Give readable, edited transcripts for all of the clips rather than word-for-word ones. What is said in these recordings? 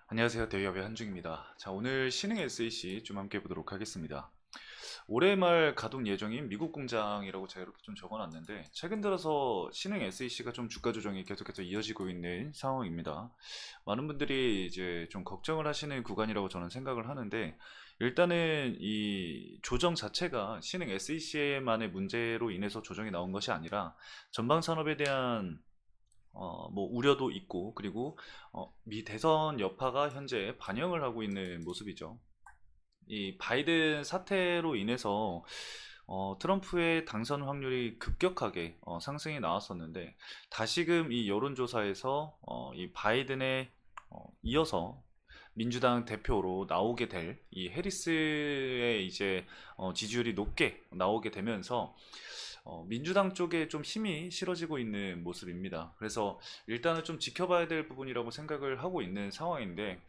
안녕하세요. 대기업의 한중입니다. 자, 오늘 신흥 SEC 좀 함께 보도록 하겠습니다. 올해 말 가동 예정인 미국 공장이라고 제가 이렇게 좀 적어놨는데, 최근 들어서 신흥 SEC가 좀 주가 조정이 계속해서 이어지고 있는 상황입니다. 많은 분들이 이제 좀 걱정을 하시는 구간이라고 저는 생각을 하는데, 일단은 이 조정 자체가 신흥 SEC만의 문제로 인해서 조정이 나온 것이 아니라 전방 산업에 대한 뭐 우려도 있고, 그리고 미 대선 여파가 현재 반영을 하고 있는 모습이죠. 이 바이든 사태로 인해서 트럼프의 당선 확률이 급격하게 상승이 나왔었는데, 다시금 이 여론조사에서 이 바이든에 이어서 민주당 대표로 나오게 될 이 해리스의 이제 지지율이 높게 나오게 되면서 민주당 쪽에 좀 힘이 실어지고 있는 모습입니다. 그래서 일단은 좀 지켜봐야 될 부분이라고 생각을 하고 있는 상황인데,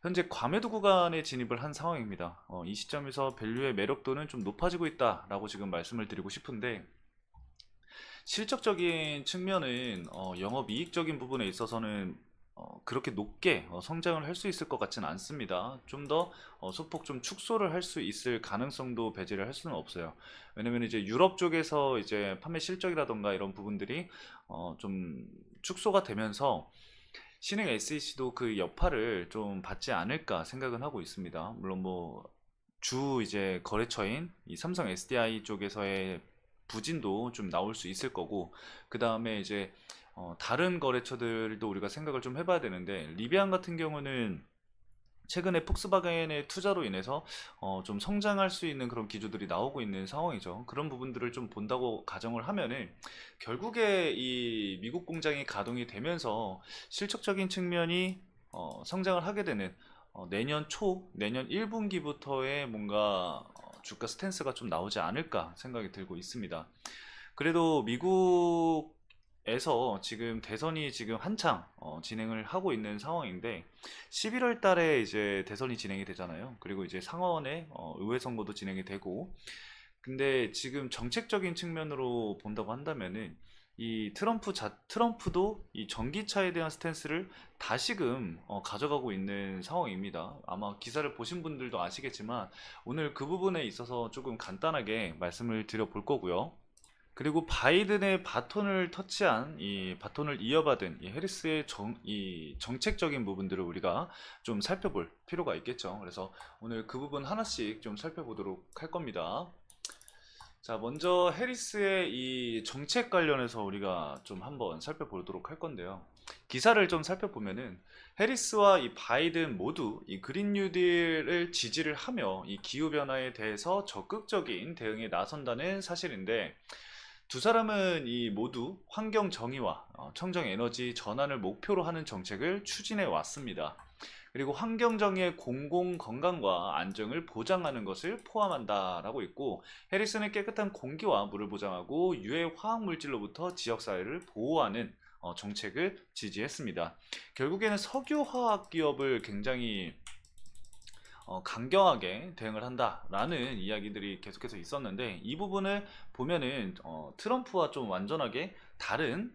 현재 과매도 구간에 진입을 한 상황입니다. 이 시점에서 밸류의 매력도는 좀 높아지고 있다라고 지금 말씀을 드리고 싶은데, 실적적인 측면은 영업이익적인 부분에 있어서는 그렇게 높게 성장을 할 수 있을 것 같지는 않습니다. 좀 더 소폭 좀 축소를 할 수 있을 가능성도 배제를 할 수는 없어요. 왜냐면 이제 유럽 쪽에서 이제 판매 실적이라던가 이런 부분들이 좀 축소가 되면서 신흥 SEC도 그 여파를 좀 받지 않을까 생각은 하고 있습니다. 물론 뭐 주 이제 거래처인 이 삼성 SDI 쪽에서의 부진도 좀 나올 수 있을 거고, 그 다음에 이제 다른 거래처들도 우리가 생각을 좀 해봐야 되는데, 리비안 같은 경우는 최근에 폭스바겐의 투자로 인해서 좀 성장할 수 있는 그런 기조들이 나오고 있는 상황이죠. 그런 부분들을 좀 본다고 가정을 하면은, 결국에 이 미국 공장이 가동이 되면서 실적적인 측면이 성장을 하게 되는 내년 초, 내년 1분기부터의 뭔가 주가 스탠스가 좀 나오지 않을까 생각이 들고 있습니다. 그래도 미국에서 지금 대선이 지금 한창 진행을 하고 있는 상황인데, 11월 달에 이제 대선이 진행이 되잖아요. 그리고 이제 상원의 의회 선거도 진행이 되고, 근데 지금 정책적인 측면으로 본다고 한다면은 이 트럼프도 이 전기차에 대한 스탠스를 다시금 가져가고 있는 상황입니다. 아마 기사를 보신 분들도 아시겠지만, 오늘 그 부분에 있어서 조금 간단하게 말씀을 드려볼 거고요. 그리고 바이든의 바톤을 터치한, 이 바톤을 이어받은 이 해리스의 이 정책적인 부분들을 우리가 좀 살펴볼 필요가 있겠죠. 그래서 오늘 그 부분 하나씩 좀 살펴보도록 할 겁니다. 자, 먼저 해리스의 이 정책 관련해서 우리가 좀 한번 살펴보도록 할 건데요. 기사를 좀 살펴보면은 해리스와 이 바이든 모두 이 그린 뉴딜을 지지를 하며 이 기후 변화에 대해서 적극적인 대응에 나선다는 사실인데, 두 사람은 이 모두 환경 정의와 청정 에너지 전환을 목표로 하는 정책을 추진해 왔습니다. 그리고 환경 정의의 공공 건강과 안정을 보장하는 것을 포함한다라고 있고, 해리슨은 깨끗한 공기와 물을 보장하고 유해 화학 물질로부터 지역 사회를 보호하는 정책을 지지했습니다. 결국에는 석유화학 기업을 굉장히 강경하게 대응을 한다라는 이야기들이 계속해서 있었는데, 이 부분을 보면은 트럼프와 좀 완전하게 다른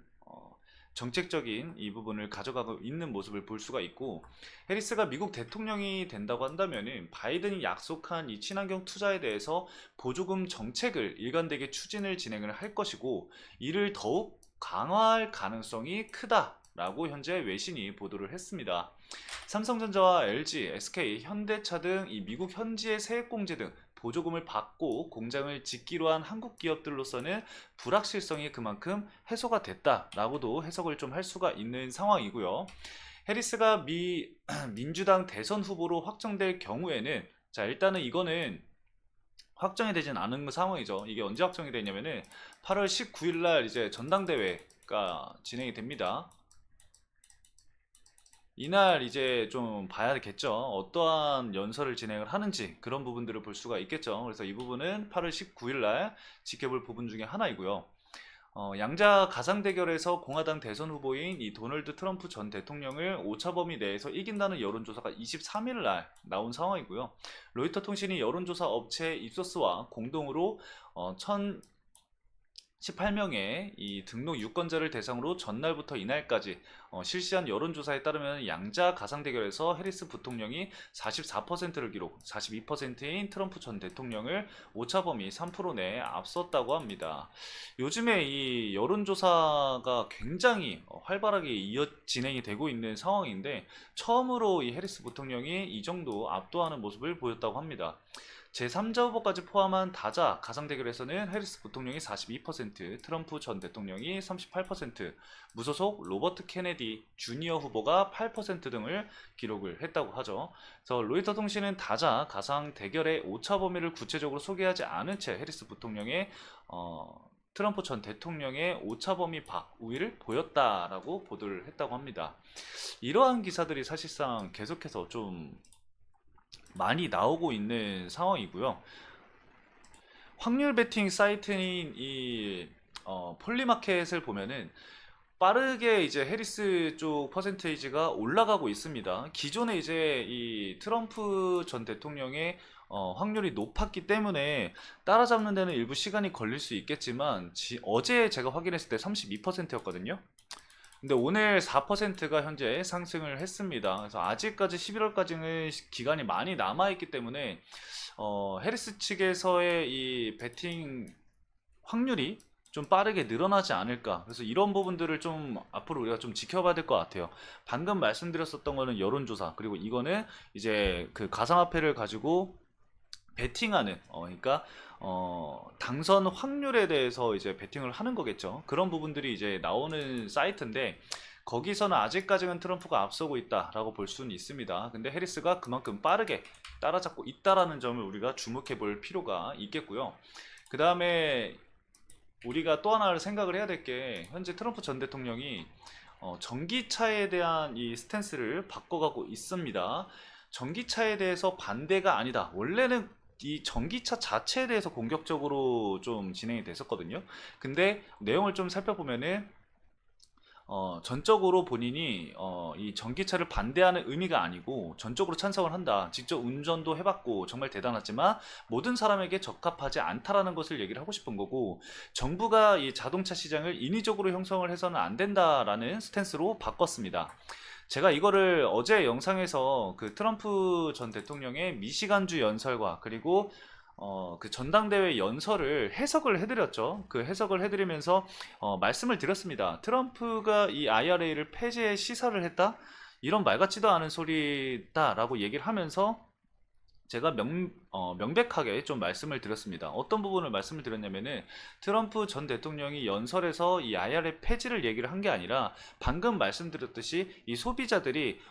정책적인 이 부분을 가져가고 있는 모습을 볼 수가 있고, 해리스가 미국 대통령이 된다고 한다면은 바이든이 약속한 이 친환경 투자에 대해서 보조금 정책을 일관되게 추진을 진행을 할 것이고, 이를 더욱 강화할 가능성이 크다라고 현재 외신이 보도를 했습니다. 삼성전자와 LG, SK, 현대차 등 이 미국 현지의 세액공제 등 보조금을 받고 공장을 짓기로 한 한국 기업들로서는 불확실성이 그만큼 해소가 됐다라고도 해석을 좀 할 수가 있는 상황이고요. 해리스가 민주당 대선 후보로 확정될 경우에는, 자, 일단은 이거는 확정이 되진 않은 상황이죠. 이게 언제 확정이 되냐면은 8월 19일 날 이제 전당대회가 진행이 됩니다. 이날 이제 좀 봐야겠죠. 어떠한 연설을 진행을 하는지 그런 부분들을 볼 수가 있겠죠. 그래서 이 부분은 8월 19일 날 지켜볼 부분 중에 하나이고요. 양자 가상 대결에서 공화당 대선 후보인 이 도널드 트럼프 전 대통령을 오차 범위 내에서 이긴다는 여론조사가 23일 날 나온 상황이고요. 로이터 통신이 여론조사 업체 입소스와 공동으로 18명의 이 등록 유권자를 대상으로 전날부터 이날까지 실시한 여론조사에 따르면 양자 가상 대결에서 해리스 부통령이 44%를 기록, 42%인 트럼프 전 대통령을 오차 범위 3% 내에 앞섰다고 합니다. 요즘에 이 여론조사가 굉장히 활발하게 진행이 되고 있는 상황인데 처음으로 이 해리스 부통령이 이 정도 압도하는 모습을 보였다고 합니다. 제3자 후보까지 포함한 다자 가상 대결에서는 해리스 부통령이 42%, 트럼프 전 대통령이 38%, 무소속 로버트 케네디 주니어 후보가 8% 등을 기록을 했다고 하죠. 그래서 로이터 통신은 다자 가상 대결의 오차 범위를 구체적으로 소개하지 않은 채 해리스 부통령의 트럼프 전 대통령의 오차 범위 밖 우위를 보였다라고 보도를 했다고 합니다. 이러한 기사들이 사실상 계속해서 좀 많이 나오고 있는 상황이고요. 확률 베팅 사이트인 이 폴리마켓을 보면은 빠르게 이제 해리스 쪽 퍼센테이지가 올라가고 있습니다. 기존에 이제 이 트럼프 전 대통령의 확률이 높았기 때문에 따라잡는 데는 일부 시간이 걸릴 수 있겠지만 어제 제가 확인했을 때 32%였거든요. 근데 오늘 4%가 현재 상승을 했습니다. 그래서 아직까지 11월까지는 기간이 많이 남아있기 때문에 해리스 측에서의 이 베팅 확률이 좀 빠르게 늘어나지 않을까. 그래서 이런 부분들을 좀 앞으로 우리가 좀 지켜봐야 될 것 같아요. 방금 말씀드렸었던 거는 여론조사, 그리고 이거는 이제 그 가상화폐를 가지고 베팅하는 그러니까 당선 확률에 대해서 이제 베팅을 하는 거겠죠. 그런 부분들이 이제 나오는 사이트인데 거기서는 아직까지는 트럼프가 앞서고 있다라고 볼 수는 있습니다. 근데 해리스가 그만큼 빠르게 따라잡고 있다라는 점을 우리가 주목해 볼 필요가 있겠고요. 그 다음에 우리가 또 하나를 생각을 해야 될 게 현재 트럼프 전 대통령이 전기차에 대한 이 스탠스를 바꿔가고 있습니다. 전기차에 대해서 반대가 아니다. 원래는 이 전기차 자체에 대해서 공격적으로 좀 진행이 됐었거든요. 근데 내용을 좀 살펴보면은 전적으로 본인이 이 전기차를 반대하는 의미가 아니고 전적으로 찬성을 한다. 직접 운전도 해봤고 정말 대단하지만 모든 사람에게 적합하지 않다라는 것을 얘기를 하고 싶은 거고 정부가 이 자동차 시장을 인위적으로 형성을 해서는 안 된다라는 스탠스로 바꿨습니다. 제가 이거를 어제 영상에서 그 트럼프 전 대통령의 미시간주 연설과 그리고 그 전당대회 연설을 해석을 해드렸죠. 그 해석을 해드리면서 말씀을 드렸습니다. 트럼프가 이 IRA를 폐지에 시사를 했다? 이런 말 같지도 않은 소리다라고 얘기를 하면서 제가 명백하게 좀 말씀을 드렸습니다. 어떤 부분을 말씀을 드렸냐면은 트럼프 전 대통령이 연설에서 이 IRA 폐지를 얘기를 한 게 아니라 방금 말씀드렸듯이 이 소비자들이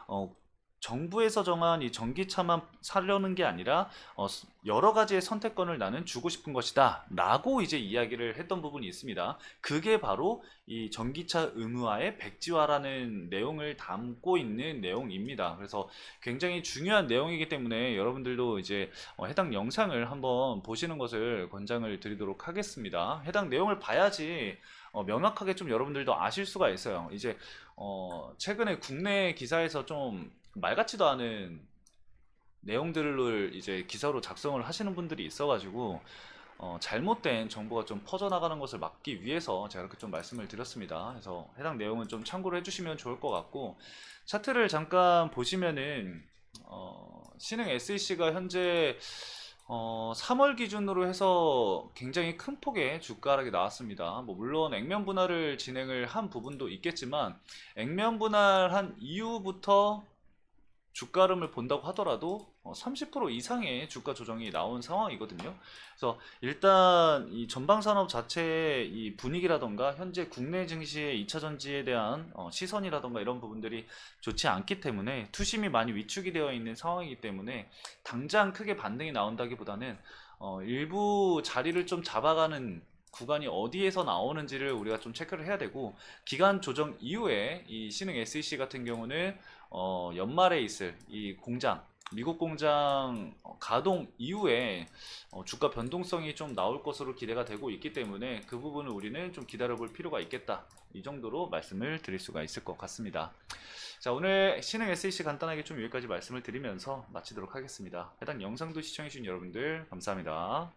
정부에서 정한 이 전기차만 사려는 게 아니라 여러 가지의 선택권을 나는 주고 싶은 것이다 라고 이제 이야기를 했던 부분이 있습니다. 그게 바로 이 전기차 의무화의 백지화라는 내용을 담고 있는 내용입니다. 그래서 굉장히 중요한 내용이기 때문에 여러분들도 이제 해당 영상을 한번 보시는 것을 권장을 드리도록 하겠습니다. 해당 내용을 봐야지 명확하게 좀 여러분들도 아실 수가 있어요. 이제 최근에 국내 기사에서 좀 말 같지도 않은 내용들을 이제 기사로 작성을 하시는 분들이 있어가지고 잘못된 정보가 좀 퍼져나가는 것을 막기 위해서 제가 이렇게 좀 말씀을 드렸습니다. 그래서 해당 내용은 좀 참고를 해주시면 좋을 것 같고 차트를 잠깐 보시면은 신흥 SEC가 현재 3월 기준으로 해서 굉장히 큰 폭의 주가 하락이 나왔습니다. 뭐 물론 액면 분할을 진행을 한 부분도 있겠지만 액면 분할한 이후부터 주가 흐름을 본다고 하더라도 30% 이상의 주가 조정이 나온 상황이거든요. 그래서 일단 이 전방 산업 자체의 이 분위기라던가 현재 국내 증시의 2차 전지에 대한 시선이라던가 이런 부분들이 좋지 않기 때문에 투심이 많이 위축이 되어 있는 상황이기 때문에 당장 크게 반등이 나온다기보다는 일부 자리를 좀 잡아가는 구간이 어디에서 나오는지를 우리가 좀 체크를 해야 되고 기간 조정 이후에 이 신흥 SEC 같은 경우는 연말에 있을 이 공장 미국 공장 가동 이후에 주가 변동성이 좀 나올 것으로 기대가 되고 있기 때문에 그 부분을 우리는 좀 기다려 볼 필요가 있겠다. 이 정도로 말씀을 드릴 수가 있을 것 같습니다. 자, 오늘 신흥 SEC 간단하게 좀 여기까지 말씀을 드리면서 마치도록 하겠습니다. 해당 영상도 시청해주신 여러분들 감사합니다.